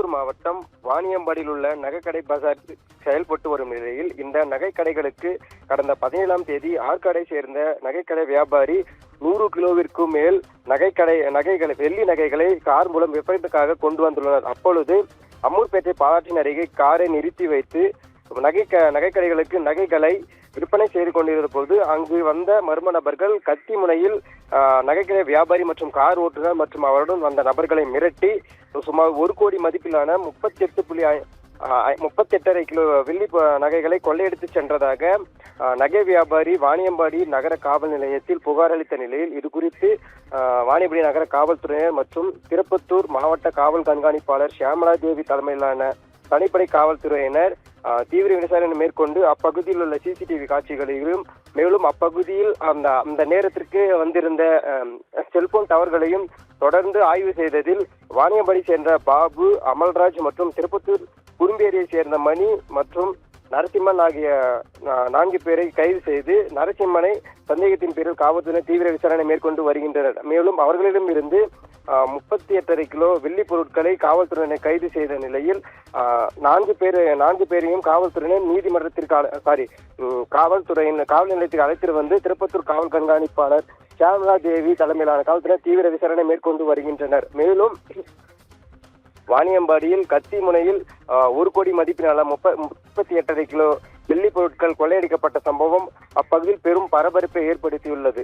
திருப்பத்தூர் மாவட்டம் வாணியம்பாடியில் உள்ள நகைக்கடை பஜார் செயல்பட்டு வரும் நிலையில் இந்த நகைக்கடைகளுக்கு கடந்த 17ஆம் தேதி ஆற்காடை சேர்ந்த நகைக்கடை வியாபாரி 100 கிலோவிற்கும் மேல் நகைகளை வெள்ளி நகைகளை கார் மூலம் விற்பனைக்காக கொண்டு வந்துள்ளனர். அப்பொழுது அம்மூர்பேட்டை பாலாற்றின் அருகே காரை நிறுத்தி வைத்து நகைக்கடைகளுக்கு நகைகளை விற்பனை செய்து கொண்டிருந்த போது அங்கு வந்த மர்ம நபர்கள் கத்தி முனையில் நகைக்கடை வியாபாரி மற்றும் கார் ஓட்டுநர் மற்றும் அவருடன் வந்த நபர்களை மிரட்டி சுமார் 1 கோடி மதிப்பிலான 38.5 கிலோ வெள்ளி நகைகளை கொள்ளையடித்து சென்றதாக நகை வியாபாரி வாணியம்பாடி நகர காவல் நிலையத்தில் புகார் அளித்த நிலையில் இது குறித்து வாணியம்பாடி நகர காவல்துறையினர் மற்றும் திருப்பத்தூர் மாவட்ட காவல் கண்காணிப்பாளர் ஷியாமலா தேவி தலைமையிலான தனிப்படை காவல்துறையினர் தீவிர விசாரணை மேற்கொண்டு அப்பகுதியில் உள்ள சிசிடிவி காட்சிகளையும் மேலும் அப்பகுதியில் அந்த நேரத்திற்கு வந்திருந்த செல்போன் டவர்களையும் தொடர்ந்து ஆய்வு செய்ததில் வாணியம்பாடி சேர்ந்த பாபு, அமல்ராஜ் மற்றும் திருப்பத்தூர் குறும்பேரியை சேர்ந்த மணி மற்றும் நரசிம்மன் ஆகிய 4 பேரை கைது செய்து நரசிம்மனை சந்தேகத்தின் பேரில் காவல்துறை தீவிர விசாரணை மேற்கொண்டு வருகின்றனர். மேலும் அவர்களிடம் இருந்து 38.5 கிலோ வெள்ளி பொருட்களை காவல்துறையினர் கைது செய்த நிலையில் 4 பேரையும் காவல்துறையினர் காவல் நிலையத்துக்கு அழைத்து வந்து திருப்பத்தூர் காவல் கண்காணிப்பாளர் ஷியாமலா தேவி தலைமையிலான காவல்துறையினர் தீவிர விசாரணை மேற்கொண்டு வருகின்றனர். மேலும் வாணியம்பாடியில் கத்தி முனையில் 1 கோடி மதிப்பிலான 38.5 கிலோ வெள்ளி பொருட்கள் கொள்ளையடிக்கப்பட்ட சம்பவம் அப்பகுதியில் பெரும் பரபரப்பை ஏற்படுத்தியுள்ளது.